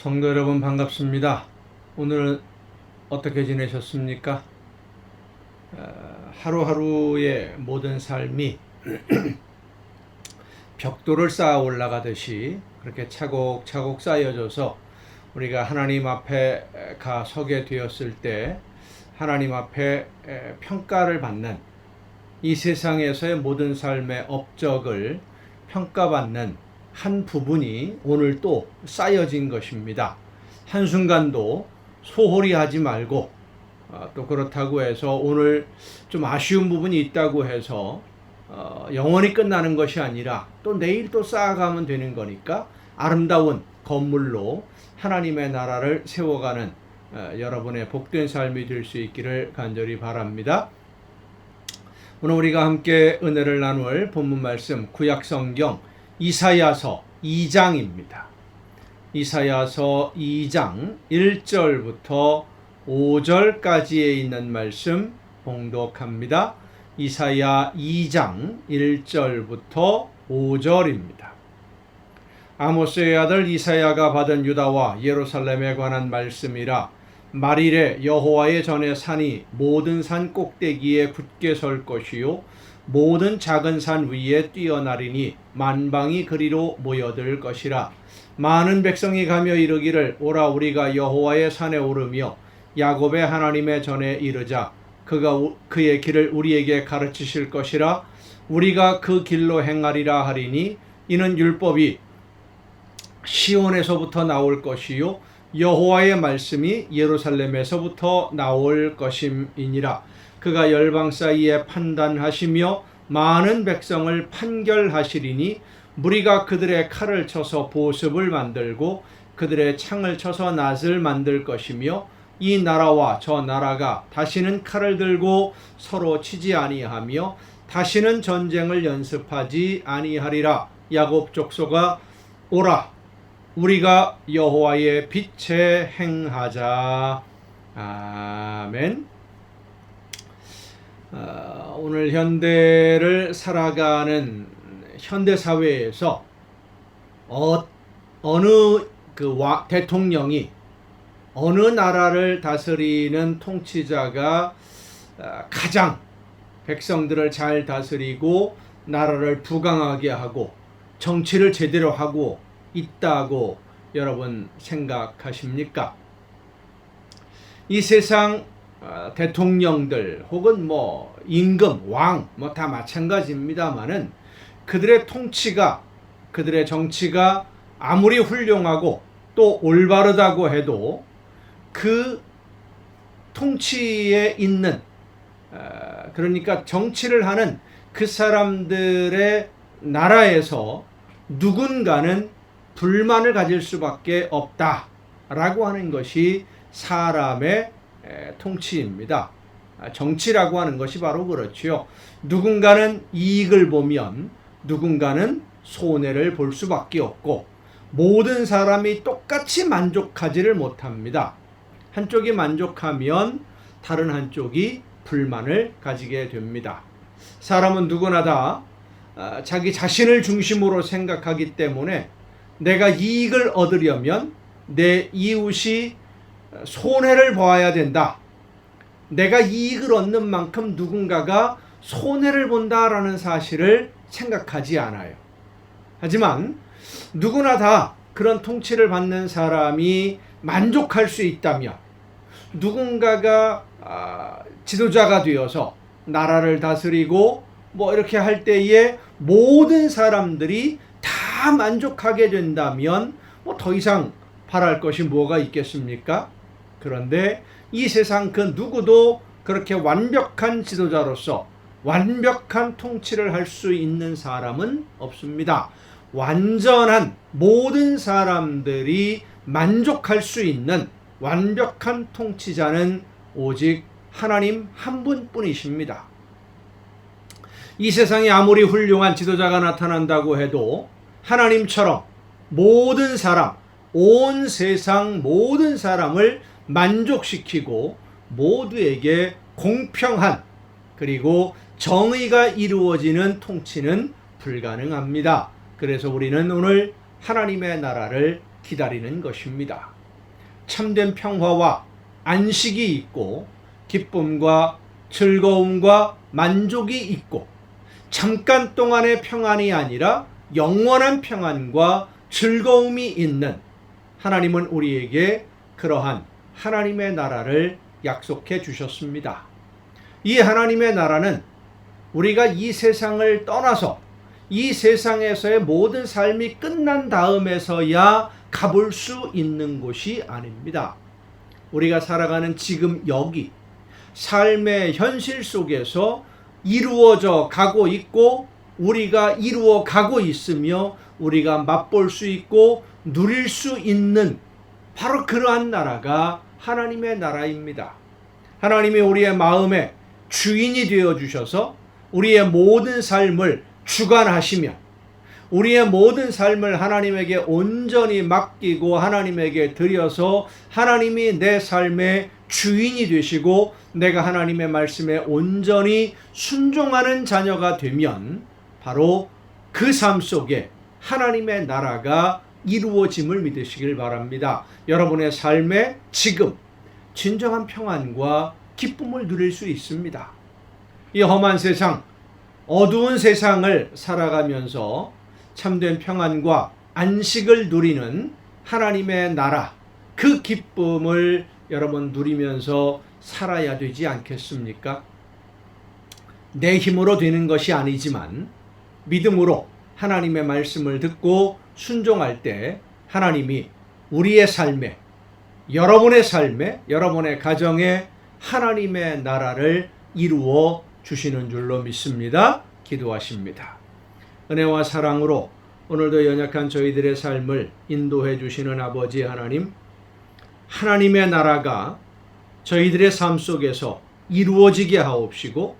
성도 여러분 반갑습니다. 오늘은 어떻게 지내셨습니까? 하루하루의 모든 삶이 벽돌을 쌓아 올라가듯이 그렇게 차곡차곡 쌓여져서 우리가 하나님 앞에 가 서게 되었을 때 하나님 앞에 평가를 받는, 이 세상에서의 모든 삶의 업적을 평가받는 한 부분이 오늘 또 쌓여진 것입니다. 한순간도 소홀히 하지 말고, 또 그렇다고 해서 오늘 좀 아쉬운 부분이 있다고 해서 영원히 끝나는 것이 아니라 또 내일 또 쌓아가면 되는 거니까 아름다운 건물로 하나님의 나라를 세워가는 여러분의 복된 삶이 될 수 있기를 간절히 바랍니다. 오늘 우리가 함께 은혜를 나눌 본문 말씀, 구약성경 이사야서 2장입니다. 이사야서 2장 1절부터 5절까지에 있는 말씀 봉독합니다. 이사야 2장 1절부터 5절입니다. 아모스의 아들 이사야가 받은 유다와 예루살렘에 관한 말씀이라. 말일에 여호와의 전에 산이 모든 산 꼭대기에 굳게 설 것이요 모든 작은 산 위에 뛰어나리니 만방이 그리로 모여들 것이라. 많은 백성이 가며 이르기를 오라 우리가 여호와의 산에 오르며 야곱의 하나님의 전에 이르자. 그가 그의 길을 우리에게 가르치실 것이라. 우리가 그 길로 행하리라 하리니 이는 율법이 시온에서부터 나올 것이요 여호와의 말씀이 예루살렘에서부터 나올 것임이니라. 그가 열방 사이에 판단하시며 많은 백성을 판결하시리니 무리가 그들의 칼을 쳐서 보습을 만들고 그들의 창을 쳐서 낫을 만들 것이며 이 나라와 저 나라가 다시는 칼을 들고 서로 치지 아니하며 다시는 전쟁을 연습하지 아니하리라. 야곱 족속아 오라 우리가 여호와의 빛에 행하자. 아멘. 오늘 현대를 살아가는 현대 사회에서 어느 대통령이 어느 나라를 다스리는 통치자가 가장 백성들을 잘 다스리고 나라를 부강하게 하고 정치를 제대로 하고 있다고 여러분 생각하십니까? 이 세상 대통령들 혹은 임금, 왕 다 마찬가지입니다만은 그들의 통치가, 그들의 정치가 아무리 훌륭하고 또 올바르다고 해도 그 통치에 있는, 그러니까 정치를 하는 그 사람들의 나라에서 누군가는 불만을 가질 수밖에 없다라고 하는 것이 사람의 통치입니다. 정치라고 하는 것이 바로 그렇지요. 누군가는 이익을 보면 누군가는 손해를 볼 수밖에 없고 모든 사람이 똑같이 만족하지를 못합니다. 한쪽이 만족하면 다른 한쪽이 불만을 가지게 됩니다. 사람은 누구나 다 자기 자신을 중심으로 생각하기 때문에 내가 이익을 얻으려면 내 이웃이 손해를 보아야 된다. 내가 이익을 얻는 만큼 누군가가 손해를 본다라는 사실을 생각하지 않아요. 하지만 누구나 다 그런 통치를 받는 사람이 만족할 수 있다면, 누군가가 지도자가 되어서 나라를 다스리고 이렇게 할 때에 모든 사람들이 다 만족하게 된다면 더 이상 바랄 것이 뭐가 있겠습니까? 그런데 이 세상 그 누구도 그렇게 완벽한 지도자로서 완벽한 통치를 할 수 있는 사람은 없습니다. 완전한 모든 사람들이 만족할 수 있는 완벽한 통치자는 오직 하나님 한 분뿐이십니다. 이 세상에 아무리 훌륭한 지도자가 나타난다고 해도 하나님처럼 모든 사람, 온 세상 모든 사람을 만족시키고 모두에게 공평한 그리고 정의가 이루어지는 통치는 불가능합니다. 그래서 우리는 오늘 하나님의 나라를 기다리는 것입니다. 참된 평화와 안식이 있고 기쁨과 즐거움과 만족이 있고 잠깐 동안의 평안이 아니라 영원한 평안과 즐거움이 있는 하나님은 우리에게 그러한 하나님의 나라를 약속해 주셨습니다. 이 하나님의 나라는 우리가 이 세상을 떠나서 이 세상에서의 모든 삶이 끝난 다음에서야 가볼 수 있는 곳이 아닙니다. 우리가 살아가는 지금 여기 삶의 현실 속에서 이루어져 가고 있고 우리가 이루어 가고 있으며 우리가 맛볼 수 있고 누릴 수 있는 바로 그러한 나라가 하나님의 나라입니다. 하나님이 우리의 마음의 주인이 되어 주셔서 우리의 모든 삶을 주관하시며 우리의 모든 삶을 하나님에게 온전히 맡기고 하나님에게 드려서 하나님이 내 삶의 주인이 되시고 내가 하나님의 말씀에 온전히 순종하는 자녀가 되면 바로 그 삶 속에 하나님의 나라가 이루어짐을 믿으시길 바랍니다. 여러분의 삶에 지금 진정한 평안과 기쁨을 누릴 수 있습니다. 이 험한 세상, 어두운 세상을 살아가면서 참된 평안과 안식을 누리는 하나님의 나라, 그 기쁨을 여러분 누리면서 살아야 되지 않겠습니까? 내 힘으로 되는 것이 아니지만 믿음으로 하나님의 말씀을 듣고 순종할 때 하나님이 우리의 삶에, 여러분의 삶에, 여러분의 가정에 하나님의 나라를 이루어 주시는 줄로 믿습니다. 기도하십니다. 은혜와 사랑으로 오늘도 연약한 저희들의 삶을 인도해 주시는 아버지 하나님, 하나님의 나라가 저희들의 삶 속에서 이루어지게 하옵시고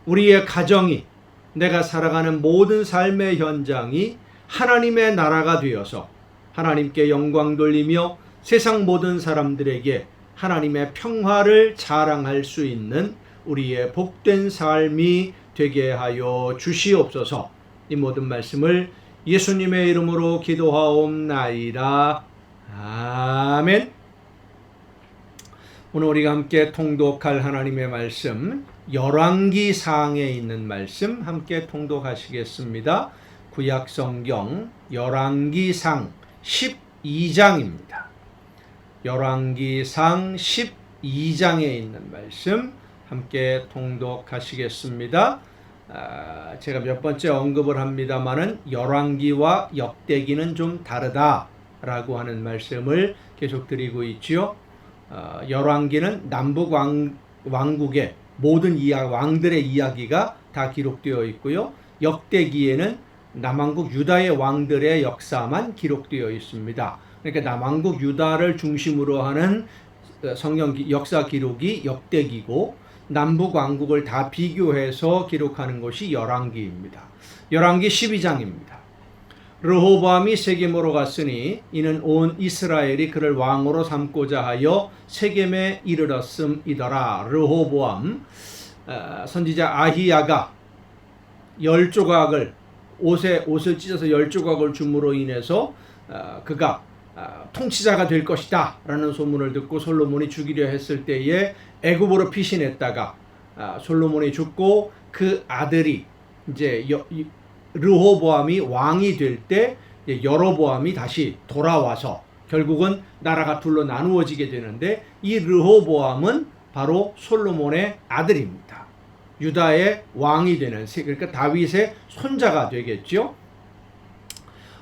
우리의 가정이, 내가 살아가는 모든 삶의 현장이 하나님의 나라가 되어서 하나님께 영광 돌리며 세상 모든 사람들에게 하나님의 평화를 자랑할 수 있는 우리의 복된 삶이 되게 하여 주시옵소서. 이 모든 말씀을 예수님의 이름으로 기도하옵나이다. 아멘. 오늘 우리가 함께 통독할 하나님의 말씀, 열왕기상에 있는 말씀 함께 통독하시겠습니다. 구약성경 열왕기상 12장입니다. 열왕기상 12장에 있는 말씀 함께 통독하시겠습니다. 제가 몇 번째 언급을 합니다마는 열왕기와 역대기는 좀 다르다라고 하는 말씀을 계속 드리고 있지요. 열왕기는 남북 왕국의 모든 왕들의 이야기가 다 기록되어 있고요. 역대기에는 남왕국 유다의 왕들의 역사만 기록되어 있습니다. 그러니까 남왕국 유다를 중심으로 하는 성경 역사 기록이 역대기고 남북 왕국을 다 비교해서 기록하는 것이 열왕기입니다. 열왕기 12장입니다. 르호보암이 세겜으로 갔으니 이는 온 이스라엘이 그를 왕으로 삼고자 하여 세겜에 이르렀음이더라. 르호보암 선지자 아히야가 10조각을 옷을 찢어서 10조각을 줌으로 인해서 그가 통치자가 될 것이다 라는 소문을 듣고 솔로몬이 죽이려 했을 때에 애굽으로 피신했다가 솔로몬이 죽고 그 아들이 이제 르호보암이 왕이 될 때 여로보암이 다시 돌아와서 결국은 나라가 둘로 나누어지게 되는데 이 르호보암은 바로 솔로몬의 아들입니다. 유다의 왕이 되는, 그러니까 다윗의 손자가 되겠죠.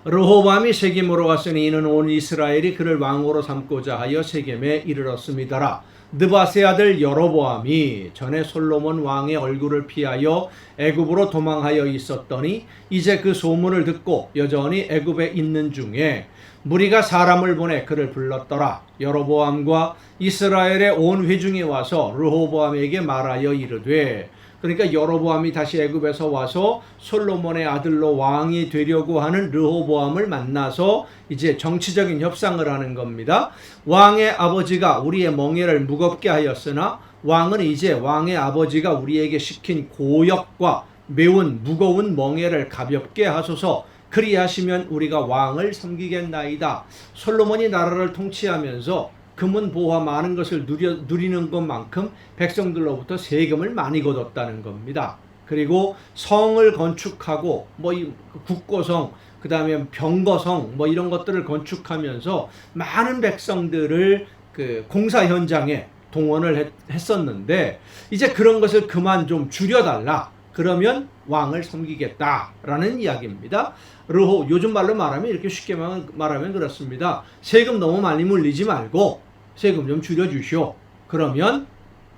르호보암이 세겜으로 갔으니 이는 온 이스라엘이 그를 왕으로 삼고자 하여 세겜에 이르렀음이더라. 느밧의 아들 여로보암이 전에 솔로몬 왕의 얼굴을 피하여 애굽으로 도망하여 있었더니 이제 그 소문을 듣고 여전히 애굽에 있는 중에 무리가 사람을 보내 그를 불렀더라. 여로보암과 이스라엘의 온 회중이 와서 르호보암에게 말하여 이르되, 그러니까 여로보암이 다시 애굽에서 와서 솔로몬의 아들로 왕이 되려고 하는 르호보암을 만나서 이제 정치적인 협상을 하는 겁니다. 왕의 아버지가 우리의 멍에를 무겁게 하였으나 왕은 이제 왕의 아버지가 우리에게 시킨 고역과 매운 무거운 멍에를 가볍게 하소서. 그리하시면 우리가 왕을 섬기겠나이다. 솔로몬이 나라를 통치하면서 금은 보화 많은 것을 누리는 것만큼 백성들로부터 세금을 많이 걷었다는 겁니다. 그리고 성을 건축하고 이 국고성, 그 다음에 병거성 이런 것들을 건축하면서 많은 백성들을 그 공사 현장에 동원을 했었는데, 이제 그런 것을 그만 좀 줄여달라. 그러면 왕을 섬기겠다라는 이야기입니다. 요즘 말로 말하면, 이렇게 쉽게 말하면 그렇습니다. 세금 너무 많이 물리지 말고 세금 좀 줄여주시오. 그러면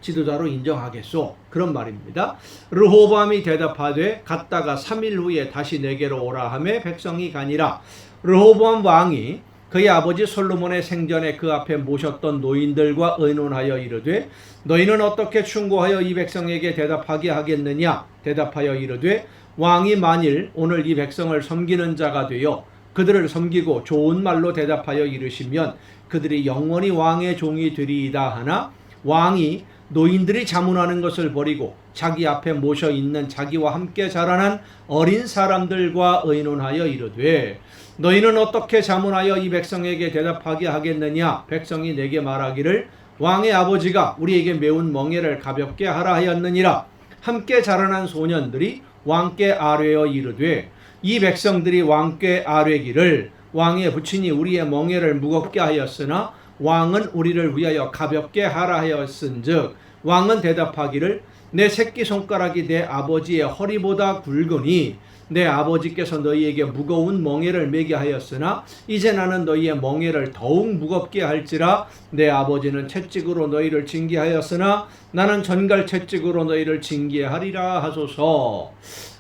지도자로 인정하겠소. 그런 말입니다. 르호보암이 대답하되 갔다가 3일 후에 다시 내게로 오라 하매 백성이 가니라. 르호보암 왕이 그의 아버지 솔로몬의 생전에 그 앞에 모셨던 노인들과 의논하여 이르되 너희는 어떻게 충고하여 이 백성에게 대답하게 하겠느냐. 대답하여 이르되 왕이 만일 오늘 이 백성을 섬기는 자가 되어 그들을 섬기고 좋은 말로 대답하여 이르시면 그들이 영원히 왕의 종이 되리이다 하나, 왕이 노인들이 자문하는 것을 버리고 자기 앞에 모셔 있는 자기와 함께 자라난 어린 사람들과 의논하여 이르되 너희는 어떻게 자문하여 이 백성에게 대답하게 하겠느냐. 백성이 내게 말하기를 왕의 아버지가 우리에게 매운 멍에를 가볍게 하라 하였느니라. 함께 자라난 소년들이 왕께 아뢰어 이르되 이 백성들이 왕께 아뢰기를 왕의 부친이 우리의 멍에를 무겁게 하였으나 왕은 우리를 위하여 가볍게 하라 하였은즉, 왕은 대답하기를 내 새끼손가락이 내 아버지의 허리보다 굵으니 내 아버지께서 너희에게 무거운 멍에를 매게 하였으나 이제 나는 너희의 멍에를 더욱 무겁게 할지라. 내 아버지는 채찍으로 너희를 징계하였으나 나는 전갈 채찍으로 너희를 징계하리라 하소서.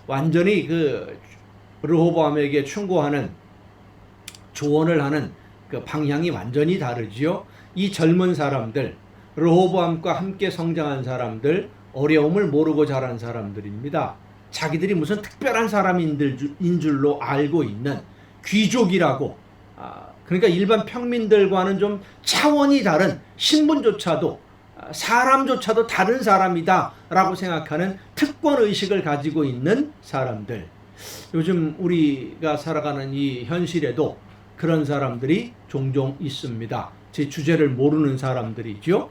완전히 그 르호보암에게 충고하는, 조언을 하는 그 방향이 완전히 다르지요. 이 젊은 사람들, 르호보암과 함께 성장한 사람들, 어려움을 모르고 자란 사람들입니다. 자기들이 무슨 특별한 사람인 줄로 알고 있는 귀족이라고, 그러니까 일반 평민들과는 좀 차원이 다른, 신분조차도 사람조차도 다른 사람이다 라고 생각하는 특권의식을 가지고 있는 사람들. 요즘 우리가 살아가는 이 현실에도 그런 사람들이 종종 있습니다. 제 주제를 모르는 사람들이죠.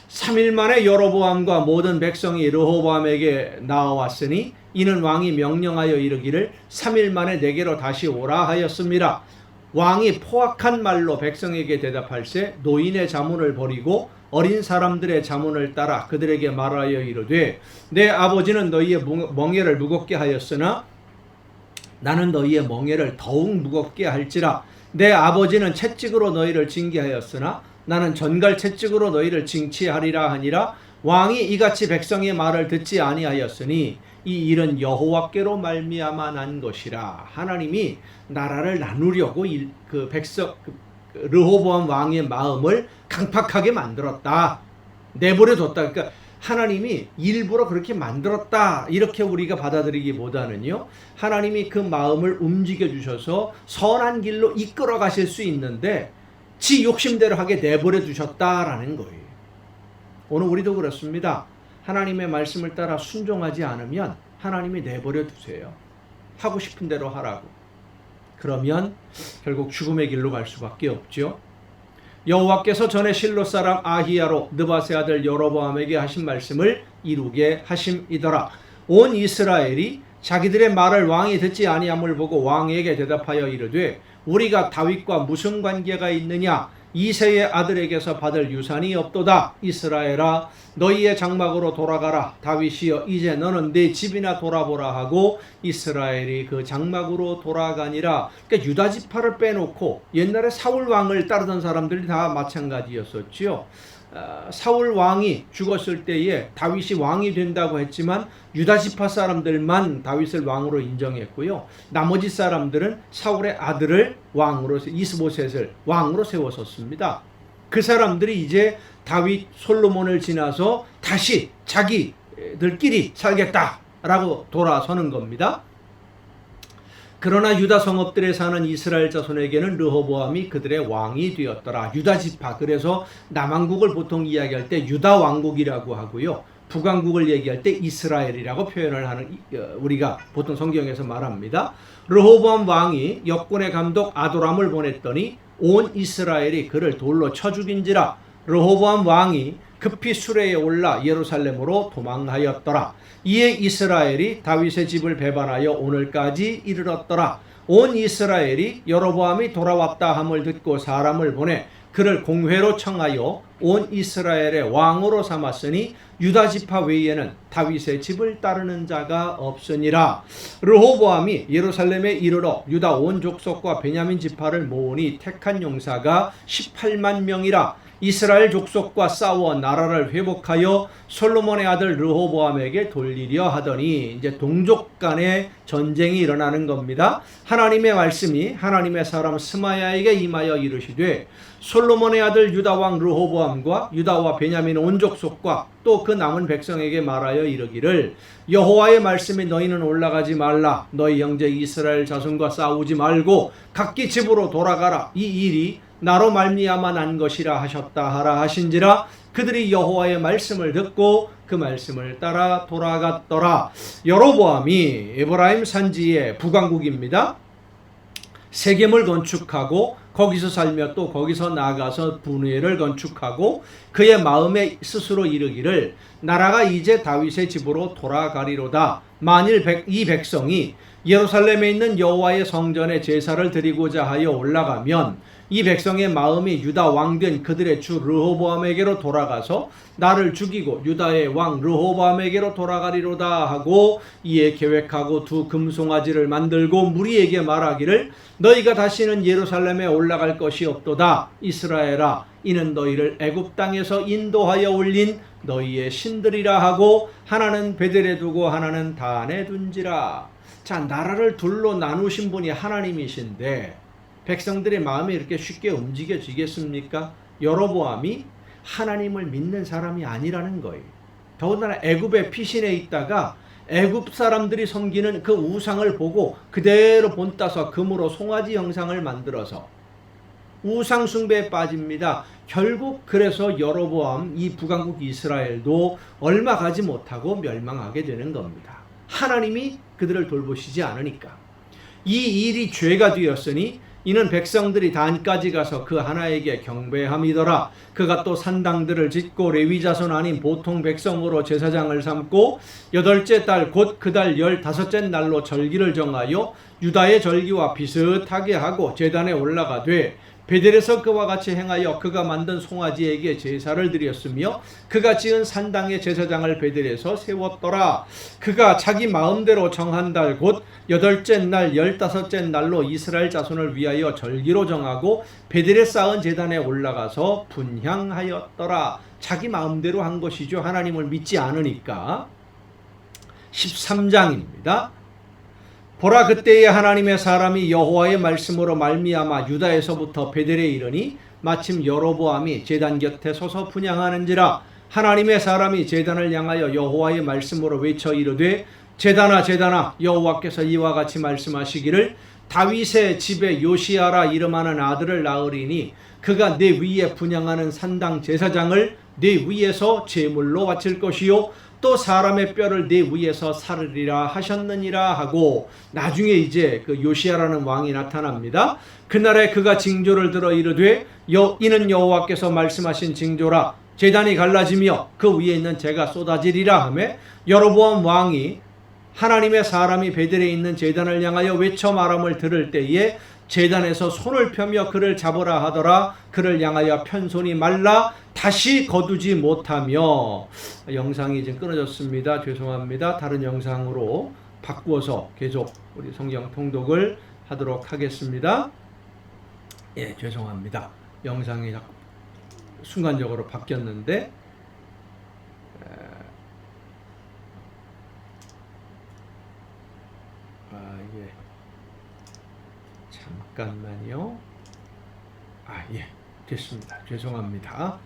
3일 만에 여로보암과 모든 백성이 르호보암에게 나와왔으니 이는 왕이 명령하여 이르기를 3일 만에 내게로 다시 오라 하였습니다. 왕이 포악한 말로 백성에게 대답할세 노인의 자문을 버리고 어린 사람들의 자문을 따라 그들에게 말하여 이르되 내 아버지는 너희의 멍에를 무겁게 하였으나 나는 너희의 멍에를 더욱 무겁게 할지라. 내 아버지는 채찍으로 너희를 징계하였으나 나는 전갈 채찍으로 너희를 징치하리라 하니라. 왕이 이같이 백성의 말을 듣지 아니하였으니 이 일은 여호와께로 말미암아 난 것이라. 하나님이 나라를 나누려고 르호보암 왕의 마음을 강팍하게 만들었다. 내버려 뒀다. 그러니까 하나님이 일부러 그렇게 만들었다. 이렇게 우리가 받아들이기보다는요, 하나님이 그 마음을 움직여 주셔서 선한 길로 이끌어 가실 수 있는데 지 욕심대로 하게 내버려 두셨다라는 거예요. 오늘 우리도 그렇습니다. 하나님의 말씀을 따라 순종하지 않으면 하나님이 내버려 두세요. 하고 싶은 대로 하라고. 그러면 결국 죽음의 길로 갈 수밖에 없죠. 여호와께서 전에 실로 사람 아히야로 느바세 아들 여로보암에게 하신 말씀을 이루게 하심이더라. 온 이스라엘이 자기들의 말을 왕이 듣지 아니함을 보고 왕에게 대답하여 이르되 우리가 다윗과 무슨 관계가 있느냐. 이새의 아들에게서 받을 유산이 없도다. 이스라엘아 너희의 장막으로 돌아가라. 다윗이여 이제 너는 내 집이나 돌아보라 하고 이스라엘이 그 장막으로 돌아가니라. 그러니까 유다 지파를 빼놓고 옛날에 사울 왕을 따르던 사람들이 다 마찬가지였었지요. 사울 왕이 죽었을 때에 다윗이 왕이 된다고 했지만 유다 지파 사람들만 다윗을 왕으로 인정했고요. 나머지 사람들은 사울의 아들을 왕으로, 이스보셋을 왕으로 세웠었습니다. 그 사람들이 이제 다윗 솔로몬을 지나서 다시 자기들끼리 살겠다라고 돌아서는 겁니다. 그러나 유다 성읍들에 사는 이스라엘 자손에게는 르호보암이 그들의 왕이 되었더라. 유다 지파, 그래서 남왕국을 보통 이야기할 때 유다 왕국이라고 하고요. 북왕국을 얘기할 때 이스라엘이라고 표현을 하는 우리가 보통 성경에서 말합니다. 르호보암 왕이 역군의 감독 아도람을 보냈더니 온 이스라엘이 그를 돌로 쳐 죽인지라. 르호보암 왕이 급히 수레에 올라 예루살렘으로 도망하였더라. 이에 이스라엘이 다윗의 집을 배반하여 오늘까지 이르렀더라. 온 이스라엘이 여로보암이 돌아왔다 함을 듣고 사람을 보내 그를 공회로 청하여 온 이스라엘의 왕으로 삼았으니 유다 지파 외에는 다윗의 집을 따르는 자가 없으니라. 르호보암이 예루살렘에 이르러 유다 온 족속과 베냐민 지파를 모으니 택한 용사가 18만 명이라. 이스라엘 족속과 싸워 나라를 회복하여 솔로몬의 아들 르호보암에게 돌리려 하더니 이제 동족 간의 전쟁이 일어나는 겁니다. 하나님의 말씀이 하나님의 사람 스마야에게 임하여 이르시되 솔로몬의 아들 유다 왕 르호보암과 유다와 베냐민 온 족속과 또 그 남은 백성에게 말하여 이르기를 여호와의 말씀이 너희는 올라가지 말라. 너희 형제 이스라엘 자손과 싸우지 말고 각기 집으로 돌아가라. 이 일이 나로 말미암아 난 것이라 하셨다 하라 하신지라. 그들이 여호와의 말씀을 듣고 그 말씀을 따라 돌아갔더라. 여로보암이 에브라임 산지의 북왕국입니다. 세겜을 건축하고 거기서 살며 또 거기서 나아가서 분회를 건축하고 그의 마음에 스스로 이르기를 나라가 이제 다윗의 집으로 돌아가리로다. 만일 이 백성이 예루살렘에 있는 여호와의 성전에 제사를 드리고자 하여 올라가면 이 백성의 마음이 유다 왕된 그들의 주 르호보암에게로 돌아가서 나를 죽이고 유다의 왕 르호보암에게로 돌아가리로다 하고 이에 계획하고 두 금송아지를 만들고 무리에게 말하기를 너희가 다시는 예루살렘에 올라갈 것이 없도다. 이스라엘아, 이는 너희를 애굽 땅에서 인도하여 올린 너희의 신들이라 하고 하나는 베델에 두고 하나는 단에 둔지라. 자, 나라를 둘로 나누신 분이 하나님이신데 백성들의 마음이 이렇게 쉽게 움직여지겠습니까? 여로보암이 하나님을 믿는 사람이 아니라는 거예요. 더군다나 애굽의 피신에 있다가 애굽 사람들이 섬기는 그 우상을 보고 그대로 본따서 금으로 송아지 형상을 만들어서 우상 숭배에 빠집니다. 결국 그래서 여로보암 이 북왕국 이스라엘도 얼마 가지 못하고 멸망하게 되는 겁니다. 하나님이 그들을 돌보시지 않으니까. 이 일이 죄가 되었으니 이는 백성들이 단까지 가서 그 하나에게 경배함이더라. 그가 또 산당들을 짓고 레위 자손 아닌 보통 백성으로 제사장을 삼고 8째 달 곧 그 달 15째 날로 절기를 정하여 유다의 절기와 비슷하게 하고 제단에 올라가되 베델에서 그와 같이 행하여 그가 만든 송아지에게 제사를 드렸으며 그가 지은 산당의 제사장을 베델에서 세웠더라. 그가 자기 마음대로 정한 달 곧 8째 날 15째 날로 이스라엘 자손을 위하여 절기로 정하고 베델에 쌓은 제단에 올라가서 분향하였더라. 자기 마음대로 한 것이죠. 하나님을 믿지 않으니까. 13장입니다. 보라, 그때에 하나님의 사람이 여호와의 말씀으로 말미암아 유다에서부터 베델에 이르니 마침 여로보암이 제단 곁에 서서 분향하는지라. 하나님의 사람이 제단을 향하여 여호와의 말씀으로 외쳐 이르되 제단아 제단아, 여호와께서 이와 같이 말씀하시기를 다윗의 집에 요시아라 이름하는 아들을 낳으리니 그가 내 위에 분향하는 산당 제사장을 내 위에서 제물로 바칠 것이요 또 사람의 뼈를 내 위에서 사르리라 하셨느니라 하고 나중에 이제 그 요시아라는 왕이 나타납니다. 그날에 그가 징조를 들어 이르되 이는 여호와께서 말씀하신 징조라. 제단이 갈라지며 그 위에 있는 재가 쏟아지리라 하매 여로보암 왕이 하나님의 사람이 베델에 있는 제단을 향하여 외쳐 말함을 들을 때에 제단에서 손을 펴며 그를 잡으라 하더라. 그를 향하여 편손이 말라 다시 거두지 못하며. 영상이 지금 끊어졌습니다. 죄송합니다. 다른 영상으로 바꾸어서 계속 우리 성경 통독을 하도록 하겠습니다. 예, 죄송합니다. 영상이 순간적으로 바뀌었는데 예. 잠깐만요. 예, 됐습니다. 죄송합니다.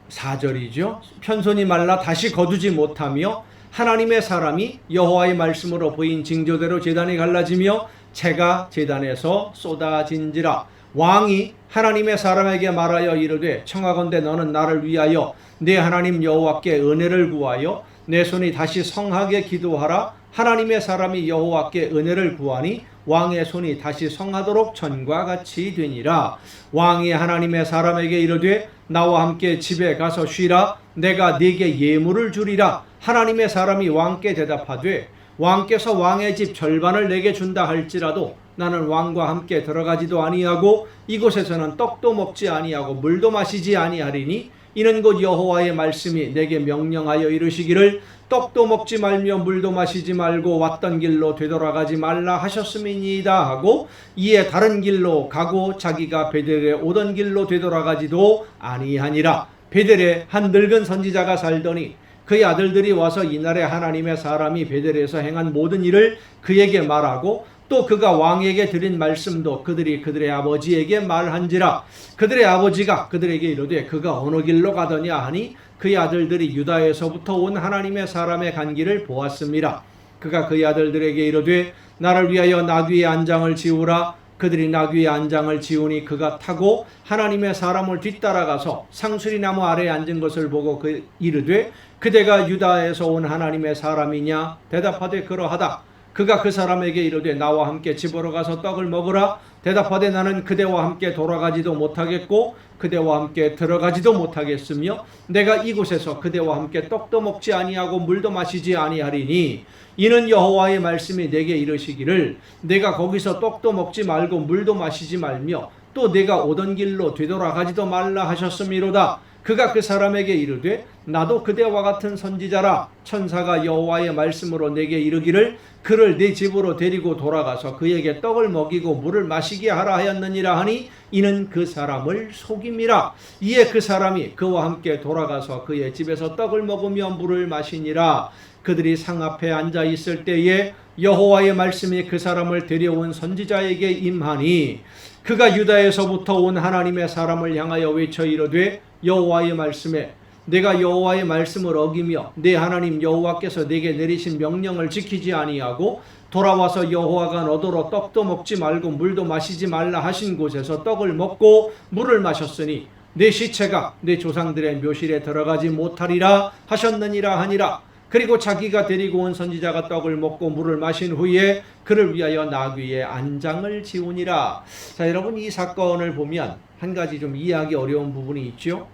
4절이죠. 편손이 말라 다시 거두지 못하며 하나님의 사람이 여호와의 말씀으로 보인 징조대로 제단이 갈라지며 재가 제단에서 쏟아진지라. 왕이 하나님의 사람에게 말하여 이르되 청하건대 너는 나를 위하여 내 하나님 여호와께 은혜를 구하여 내 손이 다시 성하게 기도하라. 하나님의 사람이 여호와께 은혜를 구하니 왕의 손이 다시 성하도록 전과 같이 되니라. 왕이 하나님의 사람에게 이르되 나와 함께 집에 가서 쉬라. 내가 네게 예물을 주리라. 하나님의 사람이 왕께 대답하되 왕께서 왕의 집 절반을 내게 준다 할지라도 나는 왕과 함께 들어가지도 아니하고 이곳에서는 떡도 먹지 아니하고 물도 마시지 아니하리니 이는 곧 여호와의 말씀이 내게 명령하여 이르시기를 떡도 먹지 말며 물도 마시지 말고 왔던 길로 되돌아가지 말라 하셨음이니이다 하고 이에 다른 길로 가고 자기가 베델에 오던 길로 되돌아가지도 아니하니라. 베델에 한 늙은 선지자가 살더니 그의 아들들이 와서 이날에 하나님의 사람이 베델에서 행한 모든 일을 그에게 말하고 또 그가 왕에게 드린 말씀도 그들이 그들의 아버지에게 말한지라. 그들의 아버지가 그들에게 이르되 그가 어느 길로 가더냐 하니 그의 아들들이 유다에서부터 온 하나님의 사람의 간 길을 보았습니다. 그가 그의 아들들에게 이르되 나를 위하여 나귀의 안장을 지우라. 그들이 나귀의 안장을 지우니 그가 타고 하나님의 사람을 뒤따라가서 상수리나무 아래에 앉은 것을 보고 그 이르되 그대가 유다에서 온 하나님의 사람이냐? 대답하되 그러하다. 그가 그 사람에게 이르되 나와 함께 집으로 가서 떡을 먹으라. 대답하되 나는 그대와 함께 돌아가지도 못하겠고 그대와 함께 들어가지도 못하겠으며 내가 이곳에서 그대와 함께 떡도 먹지 아니하고 물도 마시지 아니하리니 이는 여호와의 말씀이 내게 이르시기를 내가 거기서 떡도 먹지 말고 물도 마시지 말며 또 내가 오던 길로 되돌아가지도 말라 하셨음이로다. 그가 그 사람에게 이르되 나도 그대와 같은 선지자라. 천사가 여호와의 말씀으로 내게 이르기를 그를 네 집으로 데리고 돌아가서 그에게 떡을 먹이고 물을 마시게 하라 하였느니라 하니 이는 그 사람을 속임이라. 이에 그 사람이 그와 함께 돌아가서 그의 집에서 떡을 먹으며 물을 마시니라. 그들이 상 앞에 앉아 있을 때에 여호와의 말씀이 그 사람을 데려온 선지자에게 임하니 그가 유다에서부터 온 하나님의 사람을 향하여 외쳐 이르되 여호와의 말씀에 내가 여호와의 말씀을 어기며 내 하나님 여호와께서 내게 내리신 명령을 지키지 아니하고 돌아와서 여호와가 너더러 떡도 먹지 말고 물도 마시지 말라 하신 곳에서 떡을 먹고 물을 마셨으니 내 시체가 내 조상들의 묘실에 들어가지 못하리라 하셨느니라 하니라. 그리고 자기가 데리고 온 선지자가 떡을 먹고 물을 마신 후에 그를 위하여 나귀의 안장을 지우니라. 자, 여러분 이 사건을 보면 한 가지 좀 이해하기 어려운 부분이 있죠.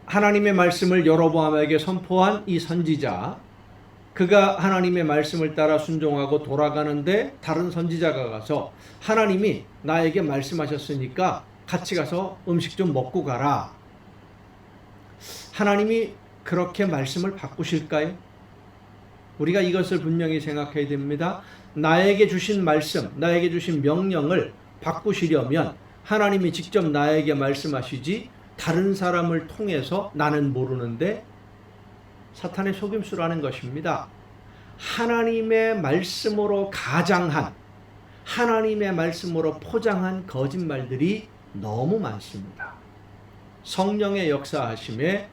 하나님의 말씀을 여로보암에게 선포한 이 선지자, 그가 하나님의 말씀을 따라 순종하고 돌아가는데 다른 선지자가 가서 하나님이 나에게 말씀하셨으니까 같이 가서 음식 좀 먹고 가라. 하나님이 그렇게 말씀을 바꾸실까요? 우리가 이것을 분명히 생각해야 됩니다. 나에게 주신 말씀, 나에게 주신 명령을 바꾸시려면 하나님이 직접 나에게 말씀하시지 다른 사람을 통해서 나는 모르는데 사탄의 속임수라는 것입니다. 하나님의 말씀으로 가장한, 하나님의 말씀으로 포장한 거짓말들이 너무 많습니다. 성령의 역사하심에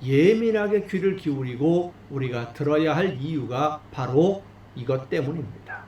예민하게 귀를 기울이고 우리가 들어야 할 이유가 바로 이것 때문입니다.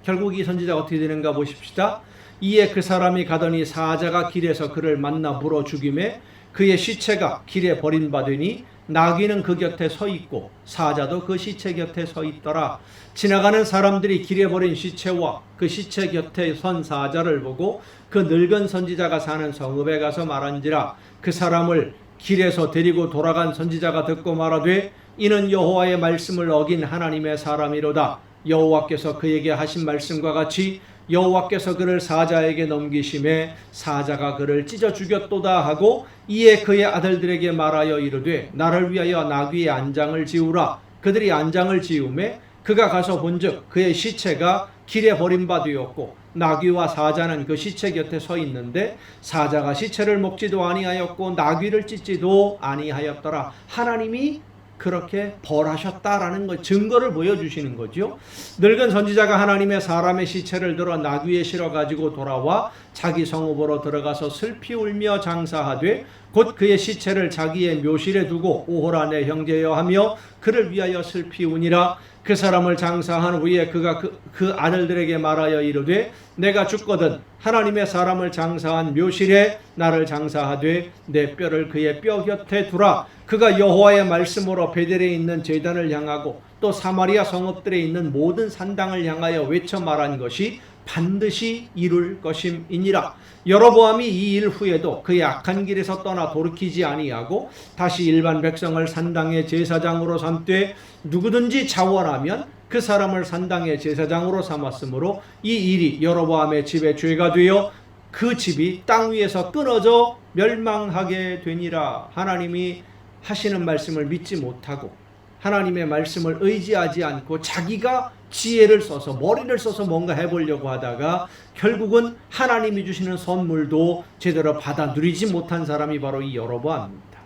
결국 이 선지자가 어떻게 되는가 보십시다. 이에 그 사람이 가더니 사자가 길에서 그를 만나 물어 죽이매 그의 시체가 길에 버림받으니 나귀는 그 곁에 서 있고 사자도 그 시체 곁에 서 있더라. 지나가는 사람들이 길에 버린 시체와 그 시체 곁에 선 사자를 보고 그 늙은 선지자가 사는 성읍에 가서 말한지라. 그 사람을 길에서 데리고 돌아간 선지자가 듣고 말하되 이는 여호와의 말씀을 어긴 하나님의 사람이로다. 여호와께서 그에게 하신 말씀과 같이 여호와께서 그를 사자에게 넘기심에 사자가 그를 찢어 죽였도다 하고 이에 그의 아들들에게 말하여 이르되 나를 위하여 나귀의 안장을 지우라. 그들이 안장을 지우매 그가 가서 본즉 그의 시체가 길에 버림받으었고 나귀와 사자는 그 시체 곁에 서 있는데 사자가 시체를 먹지도 아니하였고 나귀를 찢지도 아니하였더라. 하나님이 그렇게 벌하셨다라는 것, 증거를 보여주시는 거죠. 늙은 선지자가 하나님의 사람의 시체를 들어 나귀에 실어 가지고 돌아와 자기 성읍으로 들어가서 슬피 울며 장사하되 곧 그의 시체를 자기의 묘실에 두고 오호라 내 형제여 하며 그를 위하여 슬피 우니라. 그 사람을 장사한 후에 그가 그 아들들에게 말하여 이르되 내가 죽거든 하나님의 사람을 장사한 묘실에 나를 장사하되 내 뼈를 그의 뼈 곁에 두라. 그가 여호와의 말씀으로 베델에 있는 제단을 향하고 또 사마리아 성읍들에 있는 모든 산당을 향하여 외쳐 말한 것이 반드시 이룰 것임이니라. 여로보암이 이 일 후에도 그의 악한 길에서 떠나 돌이키지 아니하고 다시 일반 백성을 산당의 제사장으로 삼되 누구든지 자원하면 그 사람을 산당의 제사장으로 삼았으므로 이 일이 여로보암의 집에 죄가 되어 그 집이 땅 위에서 끊어져 멸망하게 되니라. 하나님이 하시는 말씀을 믿지 못하고 하나님의 말씀을 의지하지 않고 자기가 지혜를 써서 머리를 써서 뭔가 해보려고 하다가 결국은 하나님이 주시는 선물도 제대로 받아 누리지 못한 사람이 바로 이 여로보암입니다.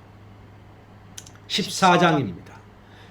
14장입니다.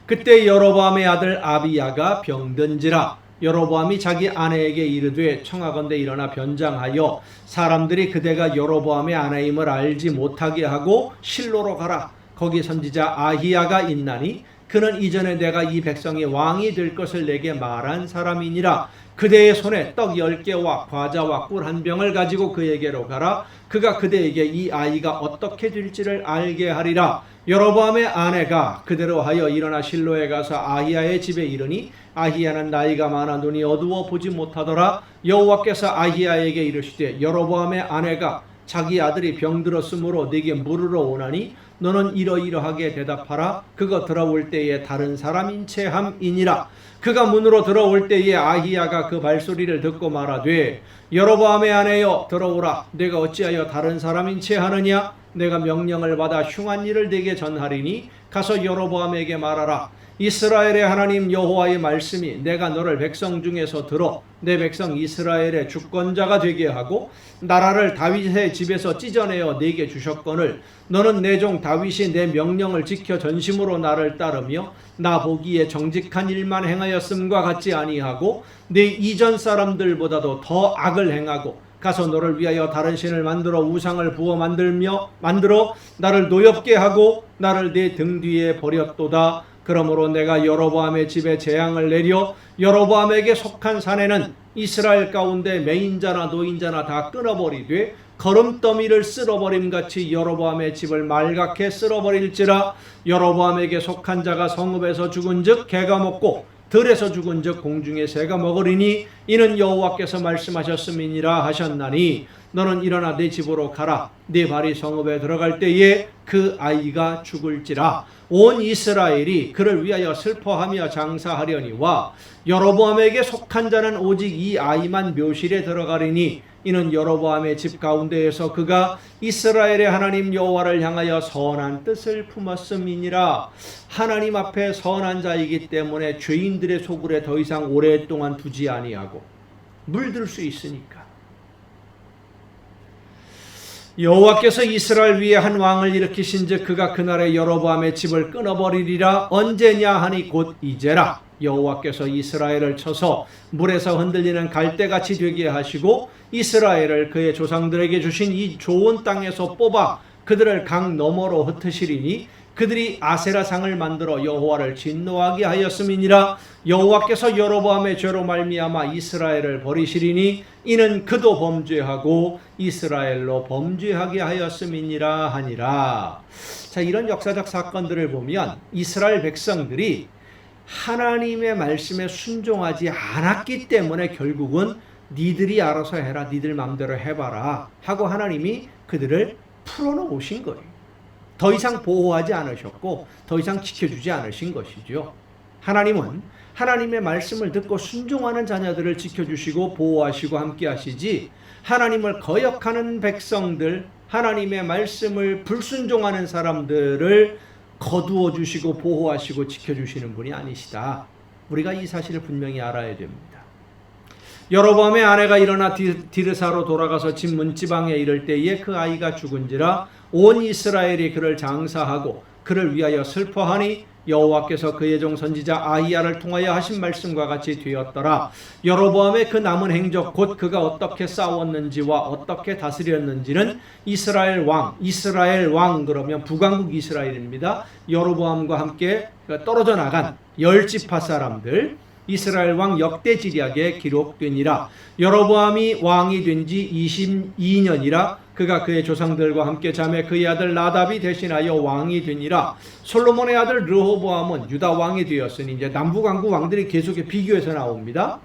그때 여로보암의 아들 아비야가 병든지라. 여로보암이 자기 아내에게 이르되 청하건대 일어나 변장하여 사람들이 그대가 여로보암의 아내임을 알지 못하게 하고 실로로 가라. 거기 선지자 아히야가 있나니 그는 이전에 내가 이 백성의 왕이 될 것을 내게 말한 사람이니라. 그대의 손에 떡 10개와 과자와 꿀 한 병을 가지고 그에게로 가라. 그가 그대에게 이 아이가 어떻게 될지를 알게 하리라. 여로보암의 아내가 그대로 하여 일어나 실로에 가서 아히야의 집에 이르니 아히야는 나이가 많아 눈이 어두워 보지 못하더라. 여호와께서 아히야에게 이르시되 여로보암의 아내가 자기 아들이 병들었으므로 네게 물으러 오나니 너는 이러이러하게 대답하라. 그가 들어올 때에 다른 사람인 채 함이니라. 그가 문으로 들어올 때에 아히야가 그 발소리를 듣고 말하되 여로보암의 아내여 들어오라. 내가 어찌하여 다른 사람인 채 하느냐. 내가 명령을 받아 흉한 일을 네게 전하리니 가서 여로보암에게 말하라. 이스라엘의 하나님 여호와의 말씀이 내가 너를 백성 중에서 들어 내 백성 이스라엘의 주권자가 되게 하고 나라를 다윗의 집에서 찢어내어 네게 주셨거늘 너는 내 종 다윗이 내 명령을 지켜 전심으로 나를 따르며 나 보기에 정직한 일만 행하였음과 같지 아니하고 내 이전 사람들보다도 더 악을 행하고 가서 너를 위하여 다른 신을 만들어 우상을 부어 만들어 나를 노엽게 하고 나를 내 등 뒤에 버렸도다. 그러므로 내가 여로보암의 집에 재앙을 내려 여로보암에게 속한 산에는 이스라엘 가운데 매인자나 노인자나 다 끊어버리되 거름더미를 쓸어버림같이 여로보암의 집을 말갛게 쓸어버릴지라. 여로보암에게 속한 자가 성읍에서 죽은즉 개가 먹고 들에서 죽은즉 공중의 새가 먹으리니 이는 여호와께서 말씀하셨음이니라 하셨나니 너는 일어나 내 집으로 가라. 네 발이 성읍에 들어갈 때에 그 아이가 죽을지라. 온 이스라엘이 그를 위하여 슬퍼하며 장사하려니와 여로보암에게 속한 자는 오직 이 아이만 묘실에 들어가리니 이는 여로보암의 집 가운데에서 그가 이스라엘의 하나님 여호와를 향하여 선한 뜻을 품었음이니라. 하나님 앞에 선한 자이기 때문에 죄인들의 소굴에 더 이상 오랫동안 두지 아니하고 물들 수 있으니까. 여호와께서 이스라엘 위에 한 왕을 일으키신즉 그가 그날에 여로보암의 집을 끊어버리리라. 언제냐 하니 곧 이제라. 여호와께서 이스라엘을 쳐서 물에서 흔들리는 갈대같이 되게 하시고 이스라엘을 그의 조상들에게 주신 이 좋은 땅에서 뽑아 그들을 강 너머로 흩으시리니 그들이 아세라상을 만들어 여호와를 진노하게 하였음이니라. 여호와께서 여로보암의 죄로 말미암아 이스라엘을 버리시리니 이는 그도 범죄하고 이스라엘로 범죄하게 하였음이니라 하니라. 자, 이런 역사적 사건들을 보면 이스라엘 백성들이 하나님의 말씀에 순종하지 않았기 때문에 결국은 니들이 알아서 해라, 니들 마음대로 해봐라 하고 하나님이 그들을 풀어놓으신 거예요. 더 이상 보호하지 않으셨고 더 이상 지켜주지 않으신 것이죠. 하나님은 하나님의 말씀을 듣고 순종하는 자녀들을 지켜주시고 보호하시고 함께 하시지, 하나님을 거역하는 백성들, 하나님의 말씀을 불순종하는 사람들을 거두어 주시고 보호하시고 지켜주시는 분이 아니시다. 우리가 이 사실을 분명히 알아야 됩니다. 여로보암의 아내가 일어나 디르사로 돌아가서 집 문지방에 이를 때에 그 아이가 죽은지라. 온 이스라엘이 그를 장사하고 그를 위하여 슬퍼하니 여호와께서 그의 종 선지자 아히야를 통하여 하신 말씀과 같이 되었더라. 여로보암의 그 남은 행적 곧 그가 어떻게 싸웠는지와 어떻게 다스렸는지는 이스라엘 왕 그러면 북왕국 이스라엘입니다. 여로보암과 함께 떨어져 나간 열 지파 사람들 이스라엘 왕 역대지략에 기록되니라. 여로보암이 왕이 된 지 22년이라 그가 그의 조상들과 함께 잠에 그의 아들 나답이 대신하여 왕이 되니라. 솔로몬의 아들 르호보암은 유다 왕이 되었으니 이제 남북왕국 왕들이 계속해 비교해서 나옵니다.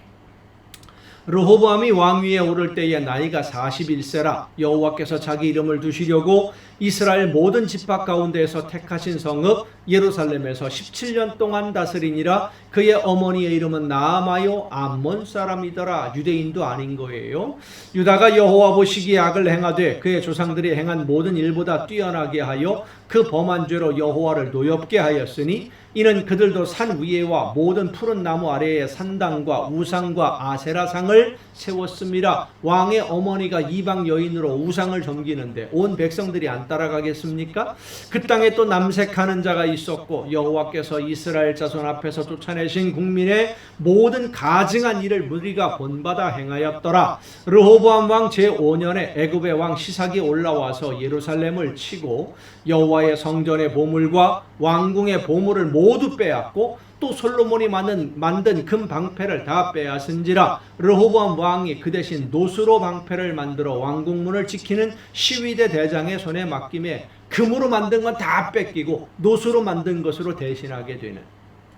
르호보암이 왕위에 오를 때에 나이가 41세라. 여호와께서 자기 이름을 두시려고 이스라엘 모든 지파 가운데에서 택하신 성읍 예루살렘에서 17년 동안 다스리니라. 그의 어머니의 이름은 나아마요 암몬 사람이더라. 유대인도 아닌 거예요. 유다가 여호와 보시기에 악을 행하되 그의 조상들이 행한 모든 일보다 뛰어나게 하여 그 범한 죄로 여호와를 노엽게 하였으니 이는 그들도 산 위에와 모든 푸른 나무 아래에 산당과 우상과 아세라상을 세웠습니다. 왕의 어머니가 이방 여인으로 우상을 섬기는데 온 백성들이 안 따라가겠습니까? 그 땅에 또 남색하는 자가 있었고 여호와께서 이스라엘 자손 앞에서 쫓아내신 국민의 모든 가증한 일을 무리가 본받아 행하였더라. 르호보암 왕 제5년에 애굽의 왕 시삭이 올라와서 예루살렘을 치고 여호와의 성전의 보물과 왕궁의 보물을 모두 빼앗고 또 솔로몬이 만든 금 방패를 다 빼앗은지라. 르호보암 왕이 그 대신 노수로 방패를 만들어 왕궁문을 지키는 시위대 대장의 손에 맡김에 금으로 만든 건 다 뺏기고 노수로 만든 것으로 대신하게 되는,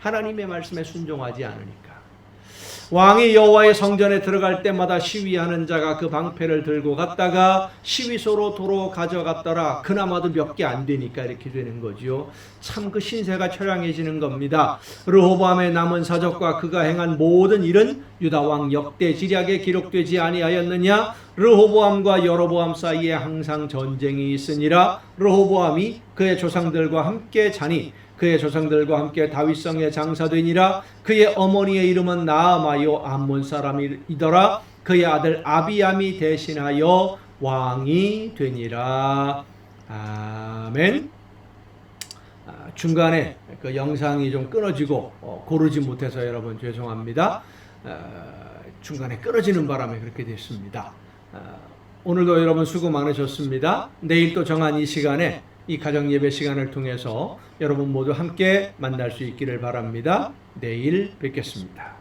하나님의 말씀에 순종하지 않으니까. 왕이 여호와의 성전에 들어갈 때마다 시위하는 자가 그 방패를 들고 갔다가 시위소로 도로 가져갔더라. 그나마도 몇 개 안 되니까 이렇게 되는 거죠. 참 그 신세가 처량해지는 겁니다. 르호보암의 남은 사적과 그가 행한 모든 일은 유다 왕 역대지략에 기록되지 아니하였느냐? 르호보암과 여로보암 사이에 항상 전쟁이 있으니라. 르호보암이 그의 조상들과 함께 자니 그의 조상들과 함께 다윗성에 장사되니라. 그의 어머니의 이름은 나아마요 암몬 사람이더라. 그의 아들 아비암이 대신하여 왕이 되니라. 아멘. 중간에 그 영상이 좀 끊어지고 고르지 못해서 여러분 죄송합니다. 중간에 끊어지는 바람에 그렇게 됐습니다. 오늘도 여러분 수고 많으셨습니다. 내일 또 정한 이 시간에 이 가정 예배 시간을 통해서 여러분 모두 함께 만날 수 있기를 바랍니다. 내일 뵙겠습니다.